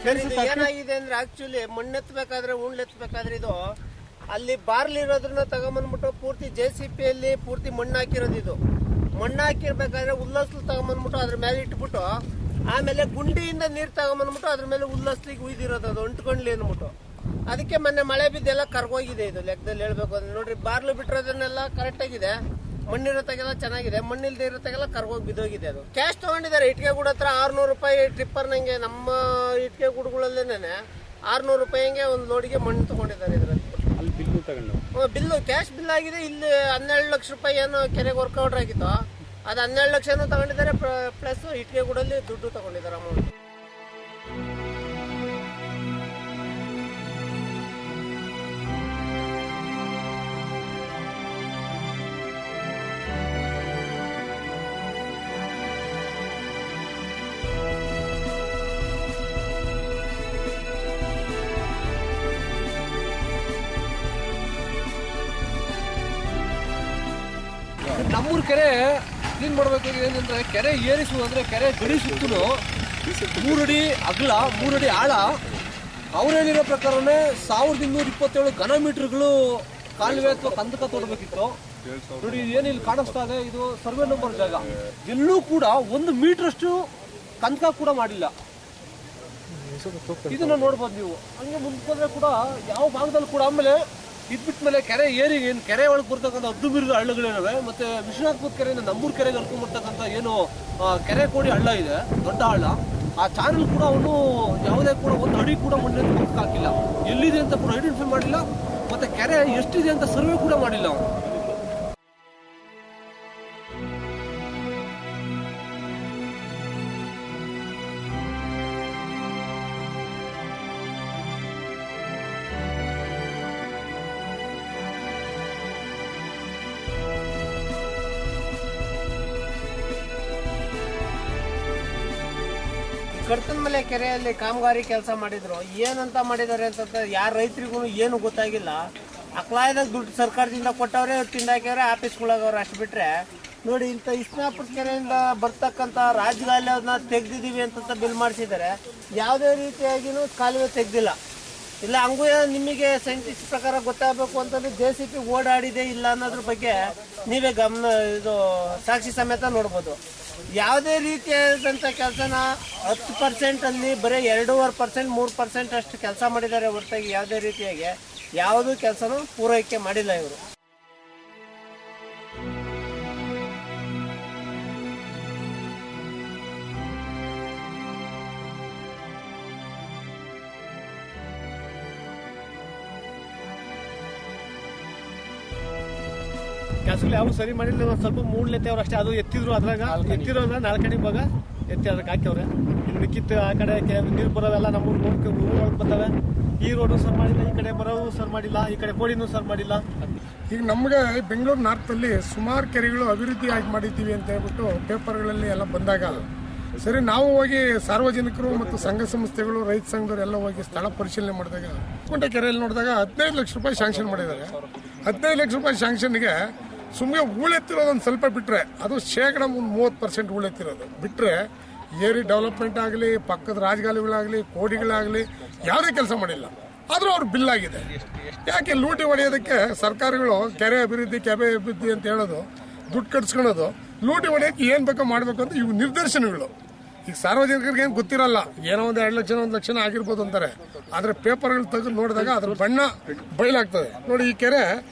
ಏನಾಗಿದೆ ಅಂದ್ರೆ ಆಕ್ಚುಲಿ ಮಣ್ಣೆತ್ತಬೇಕಾದ್ರೆ ಉಣ್ಲೆತ್ತಬೇಕಾದ್ರೆ ಇದು ಅಲ್ಲಿ ಬಾರ್ಲಿ ಇರೋದ್ರನ್ನ ತಗೊಂಬಂದ್ಬಿಟ್ಟು ಪೂರ್ತಿ JCP ಅಲ್ಲಿ ಪೂರ್ತಿ ಮಣ್ಣು ಹಾಕಿರೋದು. ಇದು ಮಣ್ಣು ಹಾಕಿರ್ಬೇಕಾದ್ರೆ ಉಲ್ಲಸ್ಲು ತಗೊಂಬಂದ್ಬಿಟ್ಟು ಅದ್ರ ಮೇಲೆ ಇಟ್ಬಿಟ್ಟು ಆಮೇಲೆ ಗುಂಡಿಯಿಂದ ನೀರ್ ತಗೊಂಬಂದ್ಬಿಟ್ಟು ಅದ್ರ ಮೇಲೆ ಉಲ್ಲಸ್ಲಿಗೆ ಉಯ್ದಿರೋದು, ಅದು ಅಂಟ್ಕೊಂಡ್ಲಿ ಅಂದ್ಬಿಟ್ಟು. ಅದಕ್ಕೆ ಮೊನ್ನೆ ಮಳೆ ಬಿದ್ದೆಲ್ಲ ಕರ್ಗೋಗಿದೆ. ಇದು ಲೆಕ್ಕದಲ್ಲಿ ಹೇಳ್ಬೇಕು ಅಂದ್ರೆ ನೋಡ್ರಿ, ಬಾರ್ಲು ಬಿಟ್ಟಿರೋದನ್ನೆಲ್ಲ ಕರೆಕ್ಟ್ ಆಗಿದೆ, ಮಣ್ಣಿರತ್ತಾಗೆಲ್ಲ ಚೆನ್ನಾಗಿದೆ, ಮಣ್ಣಿಲ್ದೇ ಇರತ್ತಾಗೆಲ್ಲ ಕರ್ಗೋಗಿ ಬಿದ್ದೋಗಿದೆ. ಅದು ಕ್ಯಾಶ್ ತಗೊಂಡಿದ್ದಾರೆ. ಇಟ್ಕೆ ಗುಡ ಹತ್ರ 600 ರೂಪಾಯಿ ಟ್ರಿಪ್ಪರ್. ನಂಗೆ ನಮ್ಮ ಇಟ್ಕೆ ಗುಡ್ಗಳಲ್ಲೇನೆ 600 ರೂಪಾಯಿಗೆ ಒಂದು ಲೋಡಿಗೆ ಮಣ್ಣು ತಗೊಂಡಿದ್ದಾರೆ. ಇದರಲ್ಲಿ ಬಿಲ್ಲು ಕ್ಯಾಶ್ ಬಿಲ್ ಆಗಿದೆ. ಇಲ್ಲಿ 12 ಲಕ್ಷ ರೂಪಾಯಿ ಏನು ಕೆರೆಗೆ ವರ್ಕೌಟ್ ಆಗಿತ್ತು, ಅದು 12 ಲಕ್ಷನೂ ತಗೊಂಡಿದ್ದಾರೆ. ಪ್ಲಸ್ ಇಟ್ಕೆ ಗುಡಲ್ಲಿ ದುಡ್ಡು ತಗೊಂಡಿದ್ದಾರೆ ಅಮೌಂಟ್. ನಮ್ಮೂರು ಕೆರೆ ಕ್ಲೀನ್ ಮಾಡಬೇಕಾಗಿದೆ ಏನಂದ್ರೆ, ಕೆರೆ ಏರಿಸು ಅಂದ್ರೆ ಕೆರೆ ಗಡಿ ಸುತ್ತಲೂ 3 ಅಡಿ ಅಗಲ 3 ಅಡಿ ಆಳ. ಅವ್ರು ಹೇಳಿರೋ ಪ್ರಕಾರನೇ 1227 ಘನ ಮೀಟರ್ಗಳು ಕಾಲುವೆ ಅಥವಾ ಕಂದಕ ತೋಡಬೇಕಿತ್ತು. ನೋಡಿ ಏನು ಇಲ್ಲಿ ಕಾಣಿಸ್ತಾ ಇದೆ, ಇದು ಸರ್ವೆ ನಂಬರ್ ಜಾಗ. ಎಲ್ಲೂ ಕೂಡ 1 ಮೀಟರ್ ಅಷ್ಟು ಕಂದಕ ಕೂಡ ಮಾಡಿಲ್ಲ. ಇದನ್ನ ನೋಡ್ಬೋದು ನೀವು. ಹಂಗೆ ಮುಂದ್ಕೊಂಡ್ರೆ ಕೂಡ ಯಾವ ಭಾಗದಲ್ಲಿ ಕೂಡ ಆಮೇಲೆ ಇದ್ಬಿಟ್ಮೇಲೆ ಕೆರೆ ಏರಿ ಏನು ಕೆರೆ ಒಳಗೆ ಬರ್ತಕ್ಕಂಥ 10 ಮೀಟರ್ ಹಳ್ಳಗಳೇನವೆ. ಮತ್ತೆ ವಿಶ್ವನಾಥಪುರ ಕೆರೆಯಿಂದ ನಮ್ಮೂರು ಕೆರೆಗೆ ಹರ್ಕೊಂಡ್ಬರ್ತಕ್ಕಂಥ ಏನು ಕೆರೆ ಕೋಡಿ ಹಳ್ಳ ಇದೆ, ದೊಡ್ಡ ಹಳ್ಳ. ಆ ಚಾನಲ್ ಕೂಡ ಅವನು ಯಾವುದೇ ಕೂಡ 1 ಅಡಿ ಕೂಡ ಮಣ್ಣೆತ್ತು ಹಾಕಿಲ್ಲ. ಎಲ್ಲಿದೆ ಅಂತ ಕೂಡ ಐಡೆಂಟಿಫೈ ಮಾಡಿಲ್ಲ. ಮತ್ತೆ ಕೆರೆ ಎಷ್ಟಿದೆ ಅಂತ ಸರ್ವೆ ಕೂಡ ಮಾಡಿಲ್ಲ ಅವನು. ಕರ್ತನಮಲೆ ಕೆರೆಯಲ್ಲಿ ಕಾಮಗಾರಿ ಕೆಲಸ ಮಾಡಿದ್ರು. ಏನಂತ ಮಾಡಿದ್ದಾರೆ ಅಂತ ಯಾರ ರೈತರಿಗೂ ಏನು ಗೊತ್ತಾಗಿಲ್ಲ. ಅಕ್ಲಾಯದಾಗ ದುಡ್ಡು ಸರ್ಕಾರದಿಂದ ಕೊಟ್ಟವ್ರೆ, ತಿಂದಾಕ್ಯವ್ರೆ, ಆಫೀಸ್ಗಳಾಗವ್ರೆ, ಅಷ್ಟು ಬಿಟ್ರೆ ನೋಡಿ ಇಂಥ ಇಸ್ನಾಪುರ ಕೆರೆಯಿಂದ ಬರ್ತಕ್ಕಂಥ ರಾಜಗಾಲನ್ನ ತೆಗ್ದಿದ್ದೀವಿ ಅಂತ ಬಿಲ್ ಮಾಡಿಸಿದ್ದಾರೆ. ಯಾವುದೇ ರೀತಿಯಾಗಿನೂ ಕಾಲುವೆ ತೆಗ್ದಿಲ್ಲ. ಇಲ್ಲ ಹಂಗೂ ನಿಮಗೆ ಸೈಂಟಿಸ್ಟ್ ಪ್ರಕಾರ ಗೊತ್ತಾಗಬೇಕು ಅಂತಂದ್ರೆ JCP ಓಡಾಡಿದೆ ಇಲ್ಲ ಅನ್ನೋದ್ರ ಬಗ್ಗೆ ನೀವೇ ಇದು ಸಾಕ್ಷಿ ಸಮೇತ ನೋಡ್ಬೋದು. ಯಾವುದೇ ರೀತಿಯಾದಂಥ ಕೆಲಸನ 10% ಅಲ್ಲಿ ಬರೀ 2.5% 3% ಅಷ್ಟು ಕೆಲಸ ಮಾಡಿದ್ದಾರೆ ಹೊರತಾಗಿ ಯಾವುದೇ ರೀತಿಯಾಗಿ ಯಾವುದೂ ಕೆಲಸನೂ ಪೂರೈಕೆ ಮಾಡಿಲ್ಲ ಇವರು. ಕೆಲಸಗಳು ಯಾವ ಸರಿ ಮಾಡಿಲ್ಲ. ಒಂದು ಸ್ವಲ್ಪ ಮೂಡ್ಲೆತ್ತೆ ಅವ್ರು ಅಷ್ಟೇ. ಅದು ಎತ್ತಿದ್ರು, ಅದ್ರಾಗ ಎತ್ತಿರೋದ್ರ 4 ಕಡೆ ಭಾಗ ಎತ್ತಿ ಅದಕ್ಕೆ ಹಾಕ್ಯವ್ರೆ. ಇನ್ನು ಮಿಕ್ಕಿತ್ತು ಆ ಕಡೆ ನೀರು ಬರೋವೆಲ್ಲ ನಮ್ಮ ಊರೊಳಗೆ ಬಂದವೆ. ಈ ರೋಡು ಸರ್ ಮಾಡಿಲ್ಲ, ಈ ಕಡೆ ಬರೋವು ಸರ್ ಮಾಡಿಲ್ಲ, ಈ ಕಡೆ ಕೋಡಿನೂ ಸರ್ ಮಾಡಿಲ್ಲ. ಈಗ ನಮಗೆ ಬೆಂಗಳೂರು ನಾರ್ತಲ್ಲಿ ಸುಮಾರು ಕೆರೆಗಳು ಅಭಿವೃದ್ಧಿ ಆಗಿ ಮಾಡಿದ್ದೀವಿ ಅಂತ ಹೇಳ್ಬಿಟ್ಟು ಪೇಪರ್ಗಳಲ್ಲಿ ಎಲ್ಲ ಬಂದಾಗ ಸರಿ ನಾವು ಹೋಗಿ ಸಾರ್ವಜನಿಕರು ಮತ್ತು ಸಂಘ ಸಂಸ್ಥೆಗಳು, ರೈತ ಸಂಘದವರು ಎಲ್ಲ ಹೋಗಿ ಸ್ಥಳ ಪರಿಶೀಲನೆ ಮಾಡಿದಾಗ ಕುಂಟೆ ಕೆರೆಯಲ್ಲಿ ನೋಡಿದಾಗ 15 ಲಕ್ಷ ರೂಪಾಯಿ ಶಾಂಕ್ಷನ್ ಮಾಡಿದ್ದಾರೆ. 15 ಲಕ್ಷ ರೂಪಾಯಿ ಶಾಂಕ್ಷನ್ಗೆ ಸುಮ್ಮನೆ ಹೂಳೆತ್ತಿರೋದೊಂದು ಸ್ವಲ್ಪ ಬಿಟ್ಟರೆ, ಅದು ಶೇಕಡ 30% ಹೂಳೆತ್ತಿರೋದು ಬಿಟ್ಟರೆ ಏರಿ ಡೆವಲಪ್ಮೆಂಟ್ ಆಗಲಿ, ಪಕ್ಕದ ರಾಜಗಾಲಿಗಳಾಗಲಿ, ಕೋಡಿಗಳಾಗಲಿ ಯಾವುದೇ ಕೆಲಸ ಮಾಡಿಲ್ಲ. ಆದರೂ ಅವ್ರು ಬಿಲ್ ಆಗಿದೆ. ಯಾಕೆ ಲೂಟಿ ಹೊಡೆಯೋದಕ್ಕೆ ಸರ್ಕಾರಗಳು ಕೆರೆ ಅಭಿವೃದ್ಧಿ ಅಂತ ಹೇಳೋದು, ದುಡ್ಡು ಕಟ್ಸ್ಕೊಳೋದು, ಲೂಟಿ ಹೊಡೆಯೋಕ್ಕೆ ಏನು ಬೇಕೋ ಮಾಡಬೇಕು ಅಂತ ಇವು ನಿರ್ದೇಶನಗಳು. ಈಗ ಸಾರ್ವಜನಿಕರಿಗೆ ಏನು ಗೊತ್ತಿರಲ್ಲ, ಏನೋ ಒಂದು 2 ಲಕ್ಷ 1 ಲಕ್ಷ ಆಗಿರ್ಬೋದು ಅಂತಾರೆ. ಆದರೆ ಪೇಪರ್ಗಳು ತೆಗೆದು ನೋಡಿದಾಗ ಅದ್ರ ಬಣ್ಣ ಬಯಲಾಗ್ತದೆ. ನೋಡಿ ಈ ಕೆರೆ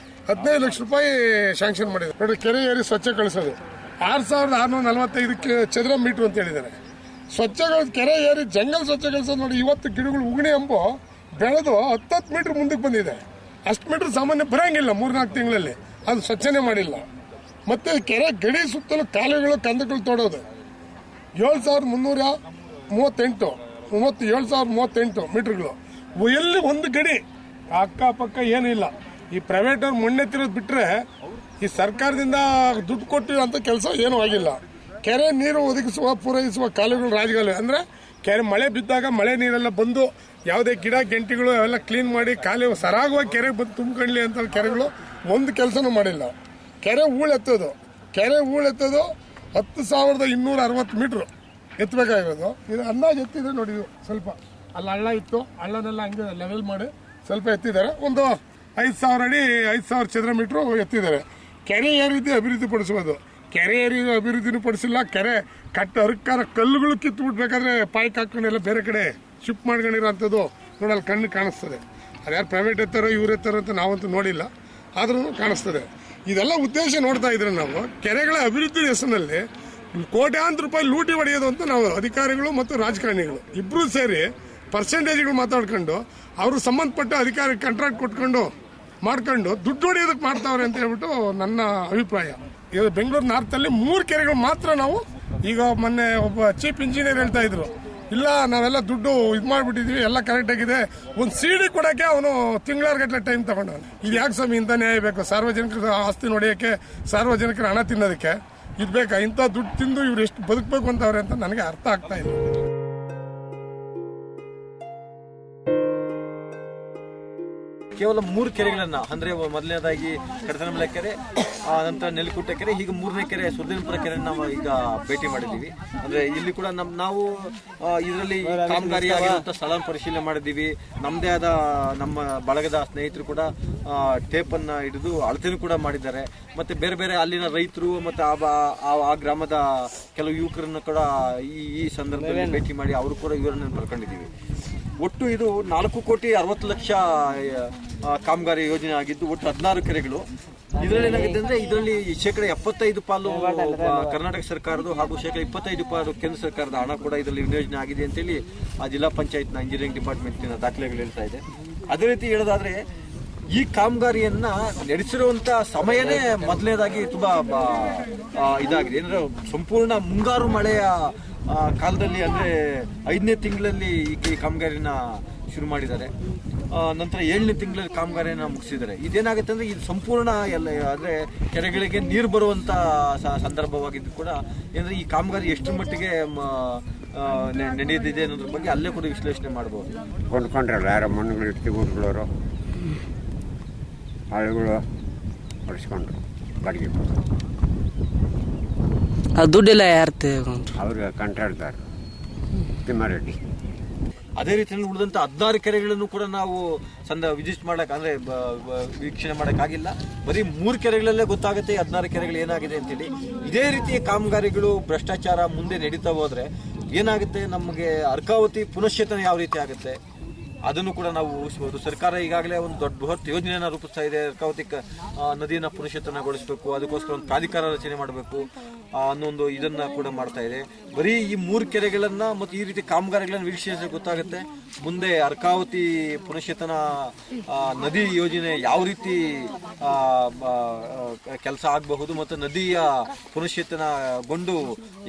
15 ಲಕ್ಷ ರೂಪಾಯಿ ಶಾಂಕ್ಷನ್ ಮಾಡಿದೆ. ನೋಡಿ ಕೆರೆ ಏರಿ ಸ್ವಚ್ಛ ಕಳಿಸೋದು 6645 ಚದರ ಮೀಟರ್ ಅಂತ ಹೇಳಿದ್ದಾರೆ. ಕೆರೆ ಏರಿ ಜಂಗಲ್ ಸ್ವಚ್ಛಗೊಳಿಸೋದು ನೋಡಿ. ಇವತ್ತು ಗಿಡಗಳು ಉಗಣೆ ಎಂಬೋ ಬೆಳೆದು 10 ಮೀಟರ್ ಮುಂದಕ್ಕೆ ಬಂದಿದೆ. ಅಷ್ಟು ಮೀಟರ್ ಸಾಮಾನ್ಯ ಬರಂಗಿಲ್ಲ 3-4 ತಿಂಗಳಲ್ಲಿ. ಅದು ಸ್ವಚ್ಛನೆ ಮಾಡಿಲ್ಲ. ಮತ್ತೆ ಕೆರೆ ಗಡಿ ಸುತ್ತಲೂ ಕಾಲುವೆಗಳು, ಕಂದಗಳು ತೋಡೋದು 7,338 ಮೀಟರ್ಗಳು. ಎಲ್ಲಿ ಒಂದು ಗಡಿ ಅಕ್ಕಪಕ್ಕ ಏನೂ ಇಲ್ಲ. ಈ ಪ್ರೈವೇಟ್ ಅವ್ರು ಮಣ್ಣೆತ್ತಿರೋದು ಬಿಟ್ಟರೆ ಈ ಸರ್ಕಾರದಿಂದ ದುಡ್ಡು ಕೊಟ್ಟಿರೋಂಥ ಕೆಲಸ ಏನೂ ಆಗಿಲ್ಲ. ಕೆರೆ ನೀರು ಒದಗಿಸುವ ಪೂರೈಸುವ ಕಾಲುವೆಗಳು, ರಾಜಗಾಲುವೆ ಅಂದರೆ ಕೆರೆ ಮಳೆ ಬಿದ್ದಾಗ ಮಳೆ ನೀರೆಲ್ಲ ಬಂದು ಯಾವುದೇ ಗಿಡ ಗೆಂಟಿಗಳು ಅವೆಲ್ಲ ಕ್ಲೀನ್ ಮಾಡಿ ಕಾಲುವೆ ಸರಾಗವಾಗಿ ಕೆರೆಗೆ ಬಂದು ತುಂಬಿಕೊಳ್ಳಿ ಅಂತ ಕೆರೆಗಳು ಒಂದು ಕೆಲಸನೂ ಮಾಡಿಲ್ಲ. ಕೆರೆ ಹೂಳೆತ್ತೋದು 10,260 ಮೀಟ್ರು ಎತ್ತಬೇಕಾಗಿರೋದು. ಇದು ಅಂದಾಜು ಎತ್ತಿದೆ ನೋಡಿ. ಸ್ವಲ್ಪ ಅಲ್ಲಿ ಹಳ್ಳ ಇತ್ತು, ಹಳ್ಳನೆಲ್ಲ ಹಂಗೆ ಲೆವೆಲ್ ಮಾಡಿ ಸ್ವಲ್ಪ ಎತ್ತಿದ್ದಾರೆ. ಒಂದು 5,000 ಅಡಿ 5,000 ಚದರ ಮೀಟ್ರು ಎತ್ತಿದ್ದಾರೆ. ಕೆರೆ ಯಾವ ರೀತಿ ಅಭಿವೃದ್ಧಿ ಪಡಿಸಬಹುದು, ಕೆರೆ ಅಭಿವೃದ್ಧಿನೂ ಪಡಿಸಿಲ್ಲ. ಕೆರೆ ಅರ್ಕಾರ ಕಲ್ಲುಗಳು ಕಿತ್ತುಬಿಡ್ಬೇಕಾದ್ರೆ ಪಾಯ್ಕ್ ಹಾಕೊಂಡೆಲ್ಲ ಬೇರೆ ಕಡೆ ಶಿಫ್ಟ್ ಮಾಡ್ಕೊಂಡಿರೋಂಥದ್ದು ನೋಡಲ್ಲಿ ಕಣ್ಣು ಕಾಣಿಸ್ತದೆ. ಅದ್ಯಾರು ಪ್ರೈವೇಟ್ ಎತ್ತಾರೋ ಇವ್ರು ಎತ್ತಾರೋ ಅಂತ ನಾವಂತೂ ನೋಡಿಲ್ಲ, ಆದ್ರೂ ಕಾಣಿಸ್ತದೆ. ಇದೆಲ್ಲ ಉದ್ದೇಶ ನೋಡ್ತಾ ಇದ್ರೆ ನಾವು ಕೆರೆಗಳ ಅಭಿವೃದ್ಧಿ ಹೆಸರಿನಲ್ಲಿ ಕೋಟ್ಯಾಂತರ ರೂಪಾಯಿ ಲೂಟಿ ಹೊಡೆಯೋದು ಅಂತ ನಾವು ಅಧಿಕಾರಿಗಳು ಮತ್ತು ರಾಜಕಾರಣಿಗಳು ಇಬ್ಬರೂ ಸೇರಿ ಪರ್ಸೆಂಟೇಜ್ಗಳು ಮಾತಾಡ್ಕೊಂಡು ಅವರು ಸಂಬಂಧಪಟ್ಟ ಅಧಿಕಾರಿ ಕಾಂಟ್ರಾಕ್ಟ್ ಕೊಟ್ಕೊಂಡು ಮಾಡ್ಕೊಂಡು ದುಡ್ಡು ಹೊಡೆಯೋದಕ್ಕೆ ಮಾಡ್ತಾವ್ರೆ ಅಂತ ಹೇಳ್ಬಿಟ್ಟು ನನ್ನ ಅಭಿಪ್ರಾಯ. ಈಗ ಬೆಂಗಳೂರು ನಾರ್ತಲ್ಲಿ 3 ಕೆರೆಗಳು ಮಾತ್ರ ನಾವು ಈಗ ಮೊನ್ನೆ ಒಬ್ಬ ಚೀಫ್ ಇಂಜಿನಿಯರ್ ಹೇಳ್ತಾ ಇದ್ರು, ಇಲ್ಲ ನಾವೆಲ್ಲ ದುಡ್ಡು ಇದು ಮಾಡ್ಬಿಟ್ಟಿದೀವಿ, ಎಲ್ಲ ಕರೆಕ್ಟ್ ಆಗಿದೆ. ಒಂದು CD ಕೊಡಕ್ಕೆ ಅವನು ತಿಂಗಳಾರ್ಗಟ್ಲೆ ಟೈಮ್ ತಗೊಂಡವನು. ಇದು ಯಾಕೆ ಸ್ವಾಮಿ ಇಂಥ ನ್ಯಾಯ ಬೇಕು? ಸಾರ್ವಜನಿಕರ ಆಸ್ತಿ ನೋಡಿಯೋಕ್ಕೆ, ಸಾರ್ವಜನಿಕರ ಹಣ ತಿನ್ನೋದಕ್ಕೆ ಇದು ಬೇಕಾ? ಇಂಥ ದುಡ್ಡು ತಿಂದು ಇವ್ರು ಎಷ್ಟು ಬದುಕಬೇಕು ಅಂತವ್ರೆ ಅಂತ ನನಗೆ ಅರ್ಥ ಆಗ್ತಾ ಇಲ್ಲ. ಕೇವಲ 3 ಕೆರೆಗಳನ್ನ ಅಂದ್ರೆ ಮೊದಲನೇದಾಗಿ ಕಡತನಮಲೆ ಕೆರೆ, ನಂತರ ನೆಲಕುಟ್ಟೆ ಕೆರೆ, ಹೀಗೆ 3ನೇ ಕೆರೆ ಸುರ್ದೇನಪುರ ಕೆರೆ ನಾವು ಈಗ ಭೇಟಿ ಮಾಡಿದ್ದೀವಿ. ಅಂದ್ರೆ ಇಲ್ಲಿ ಕೂಡ ನಾವು ಇದರಲ್ಲಿ ಕಾಮಗಾರಿಯಾಗಿರುವಂತ ಸ್ಥಳ ಪರಿಶೀಲನೆ ಮಾಡಿದ್ದೀವಿ. ನಮ್ಮದೇ ಆದ ನಮ್ಮ ಬಳಗದ ಸ್ನೇಹಿತರು ಕೂಡ ಟೇಪ್ ಅನ್ನ ಹಿಡಿದು ಅಳತೆನೂ ಕೂಡ ಮಾಡಿದ್ದಾರೆ. ಮತ್ತೆ ಬೇರೆ ಬೇರೆ ಅಲ್ಲಿನ ರೈತರು ಮತ್ತೆ ಆ ಗ್ರಾಮದ ಕೆಲವು ಯುವಕರನ್ನು ಕೂಡ ಈ ಸಂದರ್ಭದಲ್ಲಿ ಭೇಟಿ ಮಾಡಿ ಅವರು ಕೂಡ ಇವರನ್ನು ಬರ್ಕೊಂಡಿದ್ದೀವಿ. ಒಟ್ಟು ಇದು 4,60,00,000 ಕಾಮಗಾರಿ ಯೋಜನೆ ಆಗಿದ್ದು ಒಟ್ಟು 16 ಕೆರೆಗಳು. ಇದರಲ್ಲಿ ಏನಾಗಿದೆ ಅಂದ್ರೆ ಇದರಲ್ಲಿ 75% ಪಾಲು ಕರ್ನಾಟಕ ಸರ್ಕಾರದ್ದು ಹಾಗೂ 25% ಪಾಲು ಕೇಂದ್ರ ಸರ್ಕಾರದ ಹಣ ಕೂಡ ಇದರಲ್ಲಿ ವಿನಿಯೋಜನೆ ಆಗಿದೆ ಅಂತೇಳಿ ಆ ಜಿಲ್ಲಾ ಪಂಚಾಯತ್ನ ಇಂಜಿನಿಯರಿಂಗ್ ಡಿಪಾರ್ಟ್ಮೆಂಟ್ನ ದಾಖಲೆಗಳು ಹೇಳ್ತಾ ಇದೆ. ಅದೇ ರೀತಿ ಹೇಳೋದಾದ್ರೆ ಈ ಕಾಮಗಾರಿಯನ್ನ ನಡೆಸಿರುವಂತ ಸಮಯನೇ ಮೊದಲನೇದಾಗಿ ತುಂಬಾ ಇದಾಗಿದೆ. ಏನಂದ್ರೆ ಸಂಪೂರ್ಣ ಮುಂಗಾರು ಮಳೆಯ ಕಾಲದಲ್ಲಿ ಅಂದ್ರೆ 5ನೇ ತಿಂಗಳಲ್ಲಿ ಈ ಕಾಮಗಾರಿನ ಶುರು ಮಾಡಿದ್ದಾರೆ. ನಂತರ 7ನೇ ತಿಂಗಳಲ್ಲಿ ಕಾಮಗಾರಿನ ಮುಗಿಸಿದ್ದಾರೆ. ಇದೇನಾಗುತ್ತೆ ಅಂದ್ರೆ ಇದು ಸಂಪೂರ್ಣ ಎಲ್ಲ ಅಂದ್ರೆ ಕೆರೆಗಳಿಗೆ ನೀರು ಬರುವಂತ ಸಂದರ್ಭವಾಗಿದ್ದು ಕೂಡ ಏನಂದ್ರೆ ಈ ಕಾಮಗಾರಿ ಎಷ್ಟು ಮಟ್ಟಿಗೆ ನಡೆಯದಿದೆ ಅನ್ನೋದ್ರ ಬಗ್ಗೆ ಅಲ್ಲೇ ಕೂಡ ವಿಶ್ಲೇಷಣೆ ಮಾಡಬಹುದು. ಕೊಂಡ್ಕೊಂಡ್ರಲ್ಲ ಯಾರೋ ಮಣ್ಣುಗಳು ಇಟ್ಕೊಂಡ್ರು ಹಳ್ಳಿಗಳು ಹೊಡಿಸ್ಕೊಂಡ್ರು ಬಾಡಿಗೆ ದುಡ್ಡೆಲ್ಲ ಯಾರು ಅವ್ರಿಗೆ ಕಂಟಾಡ್ತಾರೆ ತಿಮ್ಮಾರೆಡ್ಡಿ. ಅದೇ ರೀತಿಯಲ್ಲಿ ಉಳಿದಂತ 16 ಕೆರೆಗಳನ್ನು ಕೂಡ ನಾವು ವಿಸಿಟ್ ಮಾಡಕ್ ಅಂದ್ರೆ ವೀಕ್ಷಣೆ ಮಾಡಕ್ಕಾಗಿಲ್ಲ. ಬರೀ 3 ಕೆರೆಗಳಲ್ಲೇ ಗೊತ್ತಾಗುತ್ತೆ 16 ಕೆರೆಗಳು ಏನಾಗಿದೆ ಅಂತೇಳಿ. ಇದೇ ರೀತಿಯ ಕಾಮಗಾರಿಗಳು ಭ್ರಷ್ಟಾಚಾರ ಮುಂದೆ ನಡೀತಾ ಹೋದ್ರೆ ಏನಾಗುತ್ತೆ, ನಮಗೆ ಅರ್ಕಾವತಿ ಪುನಶ್ಚೇತನ ಯಾವ ರೀತಿ ಆಗುತ್ತೆ ಅದನ್ನು ಕೂಡ ನಾವು ಊಹಿಸಬಹುದು. ಸರ್ಕಾರ ಈಗಾಗಲೇ ಒಂದು ದೊಡ್ಡ ಬೃಹತ್ ಯೋಜನೆಯನ್ನ ರೂಪಿಸ್ತಾ ಇದೆ. ಅರ್ಕಾವತಿ ನದಿಯನ್ನ ಪುನಶ್ಚೇತನಗೊಳಿಸಬೇಕು, ಅದಕ್ಕೋಸ್ಕರ ಒಂದು ಪ್ರಾಧಿಕಾರ ರಚನೆ ಮಾಡಬೇಕು ಅನ್ನೋ ಒಂದು ಇದನ್ನ ಕೂಡ ಮಾಡ್ತಾ ಇದೆ. ಬರೀ ಈ 3 ಕೆರೆಗಳನ್ನ ಮತ್ತು ಈ ರೀತಿ ಕಾಮಗಾರಿಗಳನ್ನ ವೀಕ್ಷಿಸಿದ್ರೆ ಗೊತ್ತಾಗುತ್ತೆ ಮುಂದೆ ಅರ್ಕಾವತಿ ಪುನಶ್ಚೇತನ ನದಿ ಯೋಜನೆ ಯಾವ ರೀತಿ ಕೆಲಸ ಆಗಬಹುದು ಮತ್ತು ನದಿಯ ಪುನಶ್ಚೇತನಗೊಂಡು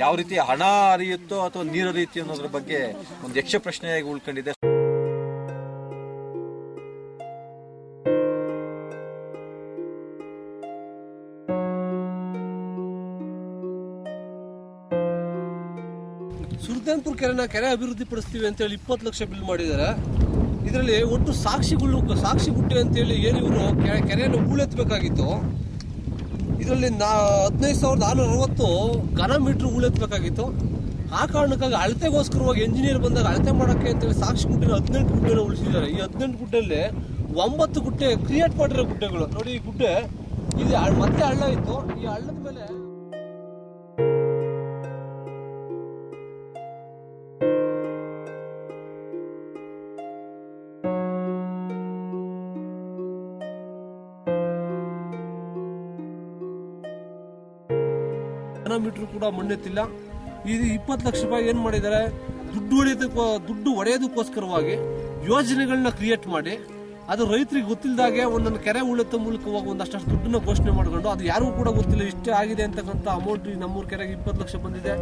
ಯಾವ ರೀತಿ ಹಣ ಹರಿಯುತ್ತೋ ಅಥವಾ ನೀರು ಹರಿಯುತ್ತೋ ಅನ್ನೋದ್ರ ಬಗ್ಗೆ ಒಂದು ಯಕ್ಷ ಪ್ರಶ್ನೆಯಾಗಿ ಉಳ್ಕೊಂಡಿದೆ. ಸುರ್ದೇನ್ಪುರ ಕೆರೆ ಅಭಿವೃದ್ಧಿ ಪಡಿಸ್ತೀವಿ ಅಂತೇಳಿ 20 ಲಕ್ಷ ಬಿಲ್ ಮಾಡಿದ್ದಾರೆ. ಇದರಲ್ಲಿ ಒಟ್ಟು ಸಾಕ್ಷಿ ಗುಟ್ಟೆ ಅಂತೇಳಿ ಏನು ಇವರು ಕೆರೆಯನ್ನು ಹೂಳೆತ್ತಬೇಕಾಗಿತ್ತು. ಇದರಲ್ಲಿ 15,660 ಘನ ಮೀಟರ್ ಹೂಳೆತ್ತಬೇಕಾಗಿತ್ತು. ಆ ಕಾರಣಕ್ಕಾಗಿ ಅಳತೆಗೋಸ್ಕರವಾಗಿ ಎಂಜಿನಿಯರ್ ಬಂದಾಗ ಅಳತೆ ಮಾಡೋಕ್ಕೆ ಅಂತೇಳಿ ಸಾಕ್ಷಿ ಗುಟ್ಟೆನ 18 ಗುಡ್ಡೆನ ಉಳಿಸಿದ್ದಾರೆ. ಈ 18 ಗುಡ್ಡೆಯಲ್ಲಿ 9 ಗುಡ್ಡೆ ಕ್ರಿಯೇಟ್ ಮಾಡಿರೋ ಗುಡ್ಡೆಗಳು ನೋಡಿ. ಈ ಗುಡ್ಡೆ ಇಲ್ಲಿ ಮತ್ತೆ ಹಳ್ಳ ಇತ್ತು. ಈ ಹಳ್ಳದ ಮೇಲೆ ಮೀಟರ್ ಕೂಡ ಮಣ್ಣೆತ್ತಿಲ್ಲ. ಇದು 20 ಲಕ್ಷ ರೂಪಾಯಿ ಏನ್ ಮಾಡಿದ್ದಾರೆ, ದುಡ್ಡು ಹೊಡೆಯೋದಕ್ಕೋಸ್ಕರವಾಗಿ ಯೋಜನೆಗಳನ್ನ ಕ್ರಿಯೇಟ್ ಮಾಡಿ ಅದು ರೈತರಿಗೆ ಗೊತ್ತಿಲ್ಲದಾಗೆ ಒಂದೊಂದು ಕೆರೆ ಉಳಿತ ಮೂಲಕವಾಗಿ ಒಂದಷ್ಟು ದುಡ್ಡನ್ನ ಘೋಷಣೆ ಮಾಡ್ಕೊಂಡು ಅದು ಯಾರಿಗೂ ಕೂಡ ಗೊತ್ತಿಲ್ಲ ಇಷ್ಟೇ ಆಗಿದೆ ಅಂತಕ್ಕಂಥ ಅಮೌಂಟ್. ನಮ್ಮೂರು ಕೆರೆಗೆ 20 ಲಕ್ಷ ಬಂದಿದೆ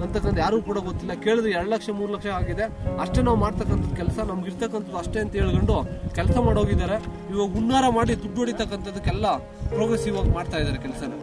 ಅಂತಕ್ಕಂಥ ಯಾರಿಗೂ ಕೂಡ ಗೊತ್ತಿಲ್ಲ. ಕೇಳಿದ್ರೆ 2 ಲಕ್ಷ 3 ಲಕ್ಷ ಆಗಿದೆ ಅಷ್ಟೇ. ನಾವು ಮಾಡ್ತಕ್ಕಂಥದ್ದು ಕೆಲಸ ನಮ್ಗೆ ಇರ್ತಕ್ಕಂಥದ್ದು ಅಷ್ಟೇ ಅಂತ ಹೇಳ್ಕೊಂಡು ಕೆಲಸ ಮಾಡೋಗಿದ್ದಾರೆ. ಇವಾಗ ಹುನ್ನಾರ ಮಾಡಿ ದುಡ್ಡು ಹೊಡಿತಕ್ಕಂಥದಕ್ಕೆಲ್ಲ ಪ್ರೋಗ್ರೆಸಿವ್ ಆಗಿ ಮಾಡ್ತಾ ಇದ್ದಾರೆ ಕೆಲಸನ.